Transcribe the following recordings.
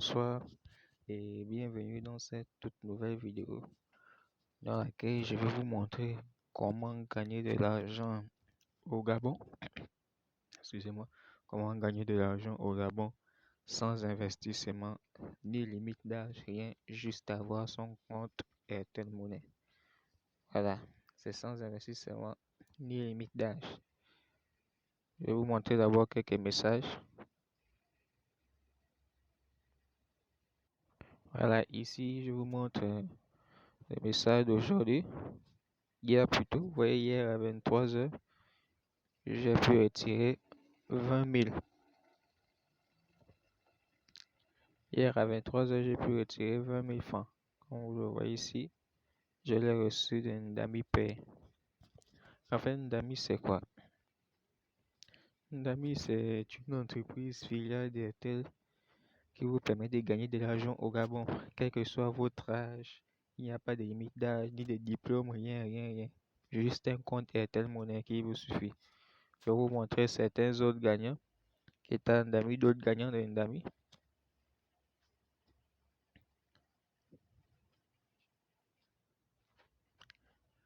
bonsoir et bienvenue dans cette toute nouvelle vidéo dans laquelle je vais vous montrer comment gagner de l'argent au Gabon. Excusez-moi, comment gagner de l'argent au Gabon sans investissement ni limite d'âge, rien, juste avoir son compte Airtel Money. Voilà, c'est sans investissement ni limite d'âge. Je vais vous montrer d'abord quelques messages. Voilà, ici je vous montre les messages d'aujourd'hui. Hier plutôt, vous voyez, hier à 23h, j'ai pu retirer 20 000. Hier à 23h, j'ai pu retirer 20 000 francs. Comme vous le voyez ici, je l'ai reçu d'un Ndami Pay. En fait, Ndami, c'est quoi? Ndami, c'est une entreprise filiale d'Airtel qui vous permet de gagner de l'argent au Gabon, quel que soit votre âge. Il n'y a pas de limite d'âge, ni de diplôme, rien. Juste un compte Airtel Money qui vous suffit. Je vais vous montrer certains autres gagnants qui étaient Ndami, d'autres gagnants de Ndami.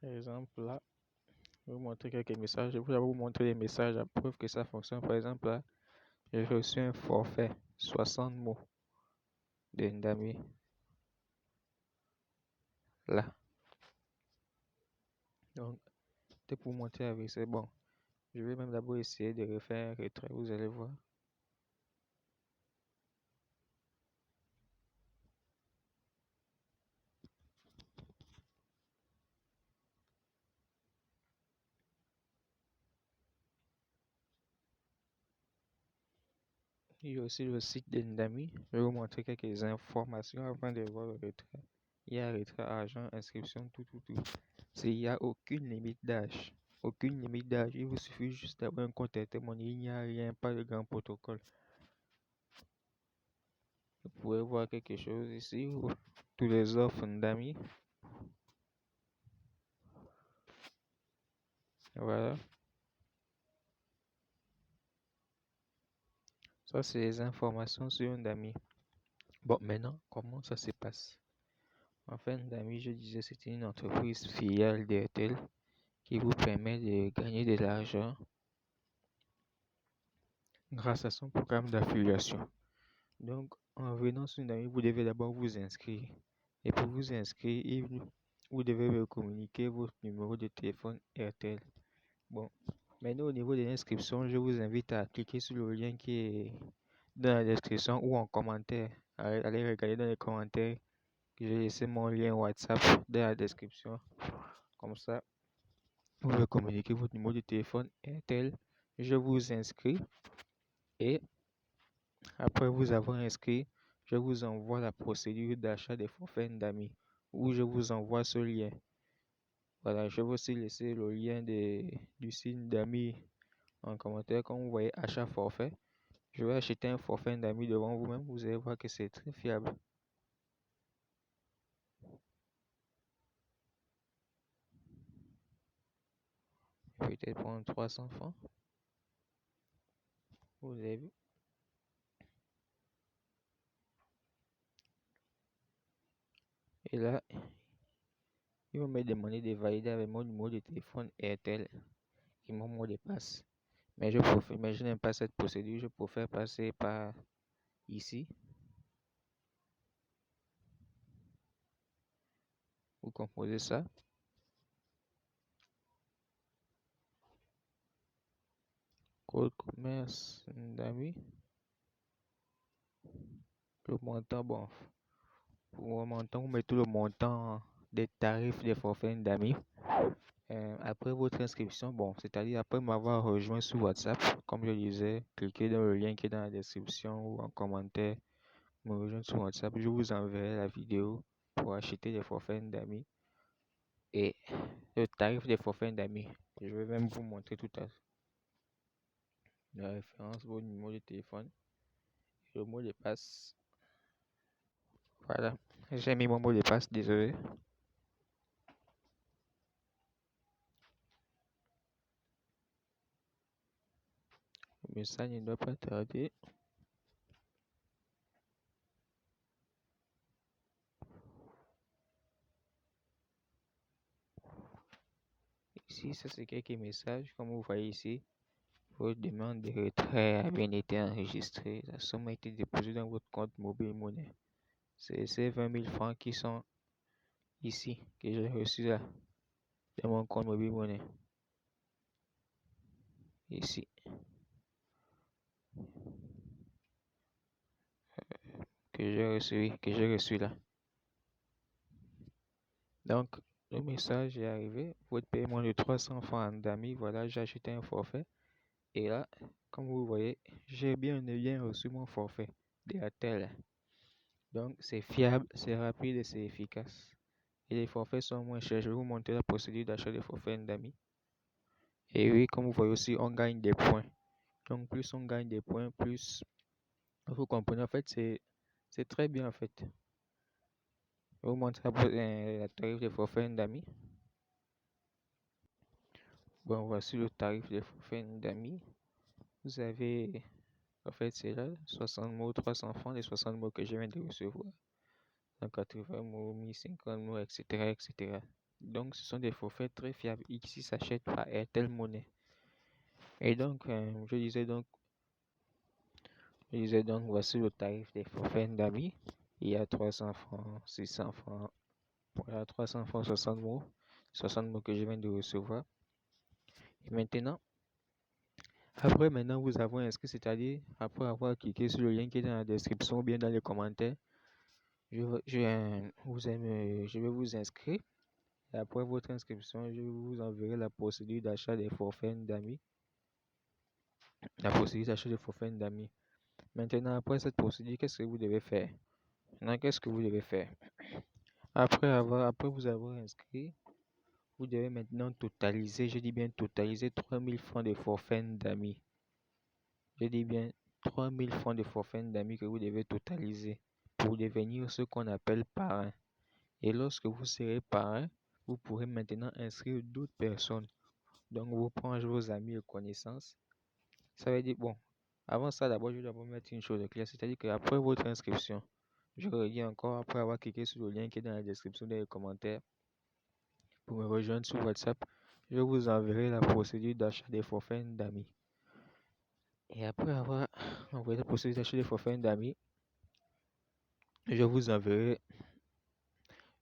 Par exemple, là, je vais vous montrer quelques messages. Je vais vous montrer les messages à preuve que ça fonctionne. Par exemple, là, j'ai reçu un forfait 60 mots de Ndami. Là. Donc, c'est pour montrer avec c'est bon. Je vais même d'abord essayer de refaire un retrait. Vous allez voir. Il y a aussi le site de Ndami. Je vais vous montrer quelques informations avant de voir le retrait. Il y a retrait argent, inscription, tout. Il n'y a aucune limite d'âge. Aucune limite d'âge. Il vous suffit juste d'avoir un compte Airtel Money. Il n'y a rien, pas de grand protocole. Vous pouvez voir quelque chose ici. Tous les offres Ndami. Voilà. Ça, c'est les informations sur Ndami. Bon, maintenant, comment ça se passe? Enfin, Ndami, je disais, c'est une entreprise filiale d'Airtel qui vous permet de gagner de l'argent grâce à son programme d'affiliation. Donc, en venant sur Ndami, vous devez d'abord vous inscrire. Et pour vous inscrire, vous devez me communiquer votre numéro de téléphone Airtel. Bon, maintenant au niveau de l'inscription, je vous invite à cliquer sur le lien qui est dans la description ou en commentaire. Allez regarder dans les commentaires que j'ai laissé mon lien WhatsApp dans la description. Comme ça, vous pouvez communiquer votre numéro de téléphone Airtel. Je vous inscris et après vous avoir inscrit, je vous envoie la procédure d'achat des forfaits Ndami où je vous envoie ce lien. Voilà, je vais aussi laisser le lien du site Ndami en commentaire. Comme vous voyez, achat forfait. Je vais acheter un forfait Ndami devant vous-même. Vous allez voir que c'est très fiable. Peut-être prendre 300 francs. Vous avez vu. Et là, ils vont me demander de valider avec mon numéro de téléphone Airtel et mon mot de passe. Mais je n'aime pas cette procédure. Je préfère passer par ici. Vous composez ça. Code commerce Ndami. Le montant, bon. Pour le montant, vous mettez le montant des tarifs des forfaits Ndami. Après votre inscription, bon, c'est-à-dire après m'avoir rejoint sur WhatsApp, comme je disais, cliquez dans le lien qui est dans la description ou en commentaire, me rejoindre sur WhatsApp, je vous enverrai la vidéo pour acheter des forfaits Ndami et le tarif des forfaits Ndami. Je vais même vous montrer tout à l'heure la référence, votre numéro de téléphone et le mot de passe. Voilà, j'ai mis mon mot de passe, désolé. Le message ne doit pas tarder. ici, ça c'est quelques messages. Comme vous voyez ici, votre demande de retrait a bien été enregistrée. La somme a été déposée dans votre compte mobile monnaie. C'est ces 20 000 francs qui sont ici, que j'ai reçus là, dans mon compte mobile monnaie. Ici, que j'ai reçu là. Donc, le message est arrivé. Votre paiement de 300 francs en Dami. Voilà, j'ai acheté un forfait. Et là, comme vous voyez, j'ai bien reçu mon forfait d'Airtel. Donc, c'est fiable, c'est rapide et c'est efficace. Et les forfaits sont moins chers. Je vais vous montrer la procédure d'achat des forfaits Ndami. Et oui, comme vous voyez aussi, on gagne des points. Donc, plus on gagne des points, plus vous comprenez. En fait, c'est très bien en fait. Je vais vous montrer la tarif des forfaits Ndami. Bon, voici le tarif des forfaits Ndami. Vous avez, en fait, c'est là, 60 mots, 300 francs, les 60 mots que je viens de recevoir. 180 mots, 1050 mots, etc., etc. Donc, ce sont des forfaits très fiables et qui s'achètent par Airtel Money. Et donc, je disais donc, voici le tarif des forfaits Ndami. Il y a 300 francs, 600 francs, voilà, 300 francs, 60 mots que je viens de recevoir. Et maintenant, maintenant vous avez inscrit, c'est-à-dire après avoir cliqué sur le lien qui est dans la description ou bien dans les commentaires, je vais vous inscrire. Et après votre inscription, je vous enverrai la procédure d'achat des forfaits Ndami. La procédure d'achat des forfaits Ndami. Maintenant, après cette procédure, qu'est-ce que vous devez faire? Après vous avoir inscrit, vous devez maintenant totaliser, je dis bien totaliser 3000 francs de forfaits Ndami. Je dis bien 3000 francs de forfaits Ndami que vous devez totaliser pour devenir ce qu'on appelle parrain. Et lorsque vous serez parrain, vous pourrez maintenant inscrire d'autres personnes. Donc, vous prenez vos amis et connaissances. Ça veut dire, bon, avant ça, d'abord, je dois vous mettre une chose claire, c'est-à-dire qu'après votre inscription, je redis encore, après avoir cliqué sur le lien qui est dans la description des commentaires, pour me rejoindre sur WhatsApp, je vous enverrai la procédure d'achat des forfaits Ndami. Et après avoir envoyé la procédure d'achat des forfaits Ndami, je vous enverrai,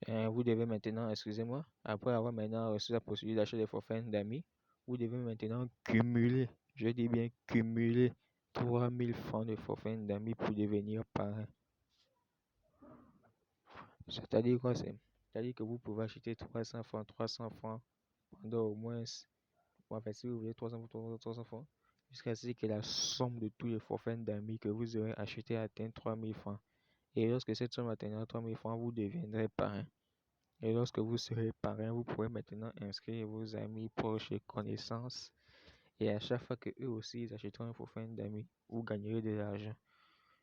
vous devez maintenant, excusez-moi, après avoir maintenant reçu la procédure d'achat des forfaits Ndami, vous devez maintenant cumuler, je dis bien cumuler 3000 francs de forfait Ndami pour devenir parrain. C'est-à-dire quoi c'est? C'est-à-dire que vous pouvez acheter 300 francs pendant au moins, enfin, si vous voulez 300 francs, jusqu'à ce que la somme de tous les forfaits Ndami que vous aurez acheté atteigne 3000 francs. Et lorsque cette somme atteindra 3000 francs, vous deviendrez parrain. Et lorsque vous serez parrain, vous pourrez maintenant inscrire vos amis, proches et connaissances. Et à chaque fois que eux aussi ils achèteront un forfait Ndami, vous gagnerez de l'argent.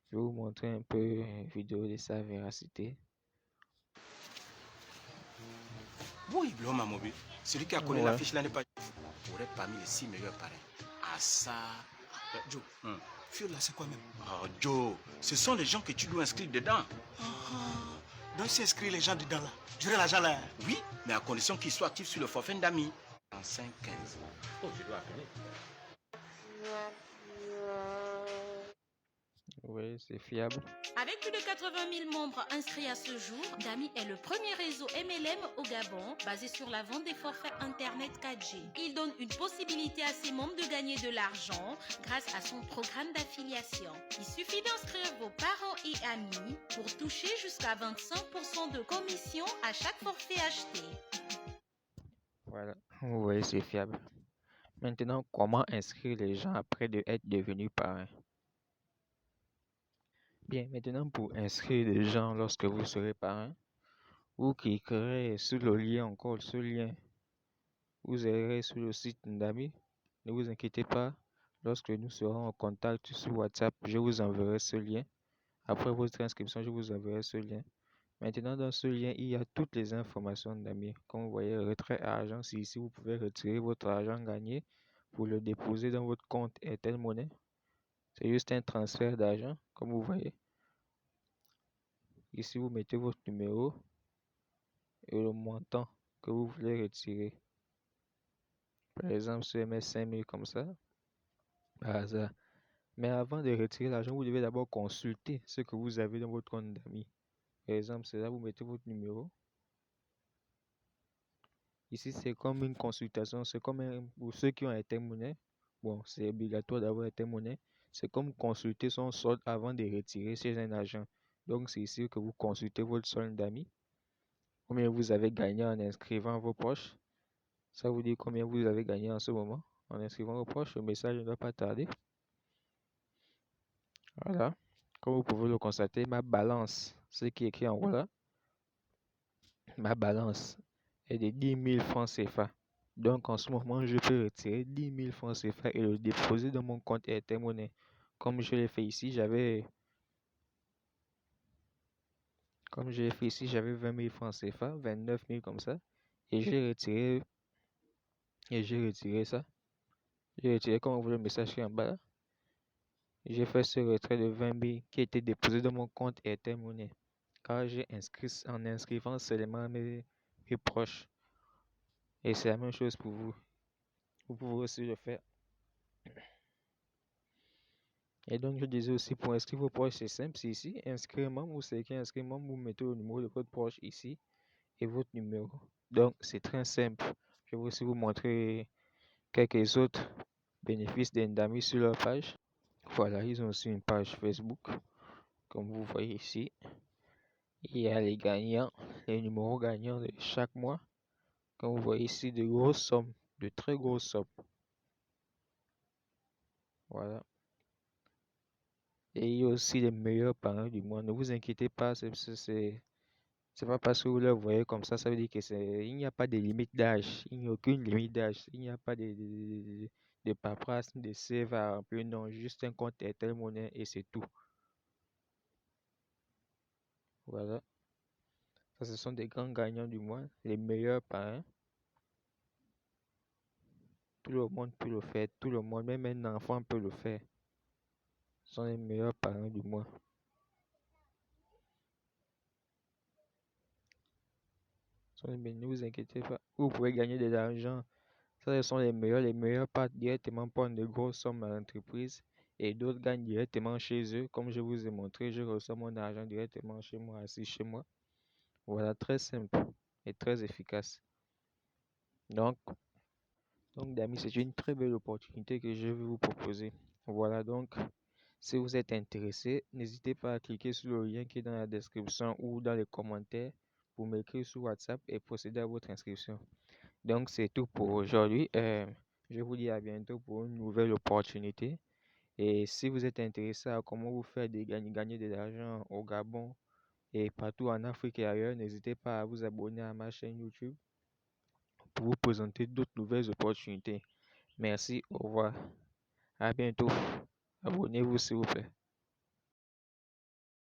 Je vais vous montrer un peu une vidéo de sa véracité. Oui, l'homme mobile. Celui qui a collé l'affiche là n'est pas. Pourrait parmi les 6 meilleurs parrains. Ah ça. Joe, Fiole là c'est quoi même? Oh Joe, ce sont les gens que tu dois inscrire dedans. Donc si inscrire les gens dedans là, j'aurai l'argent là. Oui, mais à condition qu'ils soient actifs sur le forfait Ndami. En 5-15. Oh, je dois appeler. Oui, c'est fiable. Avec plus de 80 000 membres inscrits à ce jour, Dami est le premier réseau MLM au Gabon basé sur la vente des forfaits Internet 4G. Il donne une possibilité à ses membres de gagner de l'argent grâce à son programme d'affiliation. Il suffit d'inscrire vos parents et amis pour toucher jusqu'à 25% de commission à chaque forfait acheté. Voilà, vous voyez, c'est fiable. Maintenant, comment inscrire les gens après être devenus parrains? Bien, maintenant pour inscrire les gens lorsque vous serez parrain, vous cliquerez sur le lien, encore ce lien. Vous irez sur le site Ndami. Ne vous inquiétez pas, lorsque nous serons en contact sur WhatsApp, je vous enverrai ce lien. Après votre inscription, je vous enverrai ce lien. Maintenant, dans ce lien, il y a toutes les informations Ndami. Comme vous voyez, retrait argent, c'est ici, vous pouvez retirer votre argent gagné pour le déposer dans votre compte Airtel Money. C'est juste un transfert d'argent, comme vous voyez. Ici, vous mettez votre numéro et le montant que vous voulez retirer. Par exemple, si tu mets 5 000 comme ça, par hasard. Mais avant de retirer l'argent, vous devez d'abord consulter ce que vous avez dans votre compte d'amis. Par exemple, c'est là, vous mettez votre numéro. Ici, c'est comme une consultation. C'est comme pour ceux qui ont Airtel-Money. Bon, c'est obligatoire d'avoir Airtel-Money. C'est comme consulter son solde avant de retirer chez un agent. Donc, c'est ici que vous consultez votre solde d'amis. Combien vous avez gagné en inscrivant vos poches. Ça vous dit combien vous avez gagné en ce moment en inscrivant vos poches. Le message ne doit pas tarder. Voilà. Comme vous pouvez le constater, ma balance, ce qui est écrit en haut là, ma balance est de 10 000 francs CFA. Donc en ce moment, je peux retirer 10 000 francs CFA et le déposer dans mon compte Airtel Money. Comme je l'ai fait ici, j'avais 20 000 francs CFA, 29 000 comme ça. Et j'ai retiré ça. J'ai retiré comme vous voyez le message qui est en bas là. J'ai fait ce retrait de 20 000 qui était déposé dans mon compte Airtel Money. Car j'ai inscrit en inscrivant seulement mes proches. Et c'est la même chose pour vous. Vous pouvez aussi le faire. Et donc, je disais aussi, pour inscrire vos proches, c'est simple. C'est ici, inscrire membre, ou c'est écrit inscrire membre, vous mettez le numéro de votre proche ici et votre numéro. Donc, c'est très simple. Je vais aussi vous montrer quelques autres bénéfices d'Endami sur leur page. Voilà, ils ont aussi une page Facebook, comme vous voyez ici. Il y a les gagnants, les numéros gagnants de chaque mois. Comme vous voyez ici, de grosses sommes, de très grosses sommes. Voilà. Et il y a aussi les meilleurs parents du mois. Ne vous inquiétez pas, c'est pas parce que vous le voyez comme ça veut dire que il n'y a pas de limite d'âge. Il n'y a aucune limite d'âge. Il n'y a pas de paperasse, de CV à remplir. Non, juste un compte Airtel Money et c'est tout. Voilà. Ça, ce sont des grands gagnants du mois, les meilleurs parents. Tout le monde peut le faire. Tout le monde, même un enfant peut le faire. Ce sont les meilleurs parents du mois. Ne vous inquiétez pas. Vous pouvez gagner de l'argent. Ça, ce sont les meilleurs partent directement prendre de grosses sommes à l'entreprise et d'autres gagnent directement chez eux. Comme je vous ai montré, je reçois mon argent directement chez moi, assis chez moi. Voilà, très simple et très efficace. Donc d'amis, c'est une très belle opportunité que je vais vous proposer. Voilà, donc, si vous êtes intéressé, n'hésitez pas à cliquer sur le lien qui est dans la description ou dans les commentaires pour m'écrire sur WhatsApp et procéder à votre inscription. Donc, c'est tout pour aujourd'hui. Je vous dis à bientôt pour une nouvelle opportunité. Et si vous êtes intéressé à comment vous faire gagner de l'argent au Gabon et partout en Afrique et ailleurs, n'hésitez pas à vous abonner à ma chaîne YouTube pour vous présenter d'autres nouvelles opportunités. Merci, au revoir, à bientôt. Abonnez-vous s'il vous plaît.